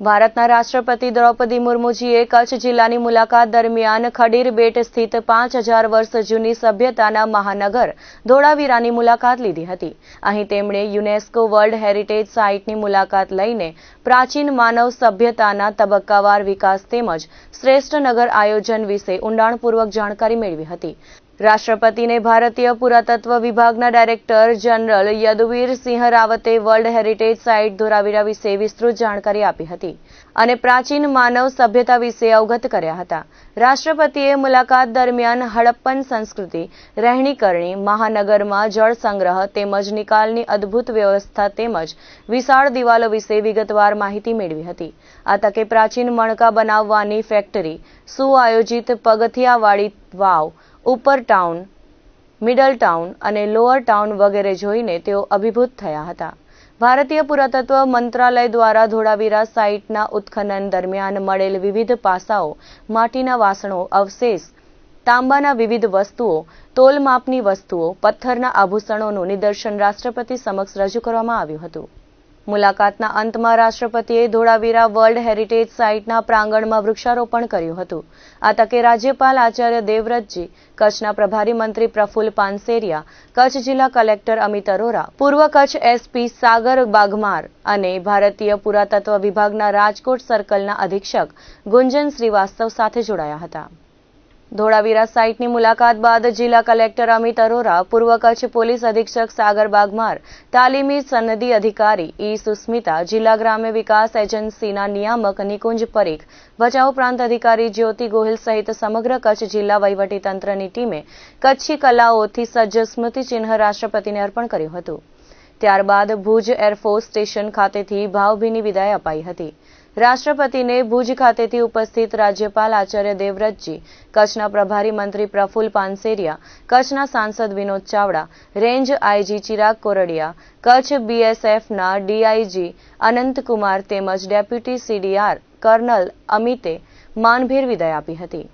ભારતના રાષ્ટ્રપતિ દ્રૌપદી મુર્મુજીએ કચ્છ જિલ્લાની મુલાકાત દરમિયાન ખડીર બેટ સ્થિત 5000 વર્ષ જૂની સભ્યતાના મહાનગર ધોળાવીરાની મુલાકાત લીધી હતી. અહીં તેમણે યુનેસ્કો વર્લ્ડ હેરિટેજ સાઇટની મુલાકાત લઈને પ્રાચીન માનવ સભ્યતાના તબક્કાવાર વિકાસ તેમજ શ્રેષ્ઠ નગર આયોજન વિશે ઊંડાણપૂર્વક જાણકારી મેળવી હતી. રાષ્ટ્રપતિને ભારતીય પુરાતત્વ વિભાગના ડાયરેક્ટર જનરલ યદુવીર સિંહ રાવતે વર્લ્ડ હેરિટેજ સાઇટ ધોળાવીરા વિશે વિસ્તૃત જાણકારી આપી હતી અને પ્રાચીન માનવ સભ્યતા વિશે અવગત કર્યા હતા. રાષ્ટ્રપતિએ મુલાકાત દરમિયાન હડપ્પન સંસ્કૃતિ, રહેણીકરણી, મહાનગરમાં જળ સંગ્રહ તેમજ નિકાલની અદ્ભુત વ્યવસ્થા તેમજ વિશાળ દિવાલો વિશે વિગતવાર માહિતી મેળવી હતી. આ તકે પ્રાચીન મણકા બનાવવાની ફેક્ટરી, સુઆયોજિત પગથિયાવાળી વાવ, ઉપર ટાઉન, મિડલ ટાઉન અને લોઅર ટાઉન વગેરે જોઈને તેઓ અભિભૂત થયા હતા. ભારતીય પુરાતત્વ મંત્રાલય દ્વારા ધોળાવીરા સાઇટના ઉત્ખનન દરમિયાન મળેલ વિવિધ પાસાઓ, માટીના વાસણો, અવશેષ, તાંબાના વિવિધ વસ્તુઓ, તોલમાપની વસ્તુઓ, પથ્થરના આભૂષણોનું નિદર્શન રાષ્ટ્રપતિ સમક્ષ રજૂ કરવામાં આવ્યું હતું. મુલાકાતના અંતમાં રાષ્ટ્રપતિએ ધોળાવીરા વર્લ્ડ હેરિટેજ સાઇટના પ્રાંગણમાં વૃક્ષારોપણ કર્યું હતું. આ તકે રાજ્યપાલ આચાર્ય દેવવ્રતજી, કચ્છના પ્રભારી મંત્રી પ્રફુલ્લ પાનસેરિયા, કચ્છ જિલ્લા કલેક્ટર અમિત અરોરા, પૂર્વ કચ્છ એસપી સાગર બાગમાર અને ભારતીય પુરાતત્વ વિભાગના રાજકોટ સર્કલના અધિક્ષક ગુંજન શ્રીવાસ્તવ સાથે જોડાયા હતા. ધોળાવીરા સાઇટની મુલાકાત બાદ જિલ્લા કલેક્ટર અમિત અરોરા, પૂર્વ કચ્છ પોલીસ અધિક્ષક સાગર બાગમાર, તાલીમી સનદી અધિકારી ઈ સુસ્મિતા, જિલ્લા ગ્રામ્ય વિકાસ એજન્સીના નિયામક નિકુંજ પરીખ, ભચાઉ પ્રાંત અધિકારી જ્યોતિ ગોહિલ સહિત સમગ્ર કચ્છ જિલ્લા વહીવટીતંત્રની ટીમે કચ્છી કલાઓથી સજ્જ સ્મૃતિચિહ્ન રાષ્ટ્રપતિને અર્પણ કર્યું હતું. ત્યારબાદ ભુજ એરફોર્સ સ્ટેશન ખાતેથી ભાવભીની વિદાય અપાઈ હતી. રાષ્ટ્રપતિને ભુજ ખાતેથી ઉપસ્થિત રાજ્યપાલ આચાર્ય દેવવ્રતજી, કચ્છના પ્રભારી મંત્રી પ્રફુલ્લ પાનસેરિયા, કચ્છના સાંસદ વિનોદ ચાવડા, રેન્જ આઈજી ચિરાગ કોરડિયા, કચ્છ બીએસએફના ડીઆઈજી અનંતકુમાર તેમજ ડેપ્યુટી સીડીઆર કર્નલ અમિતે માનભેર વિદાય આપી હતી.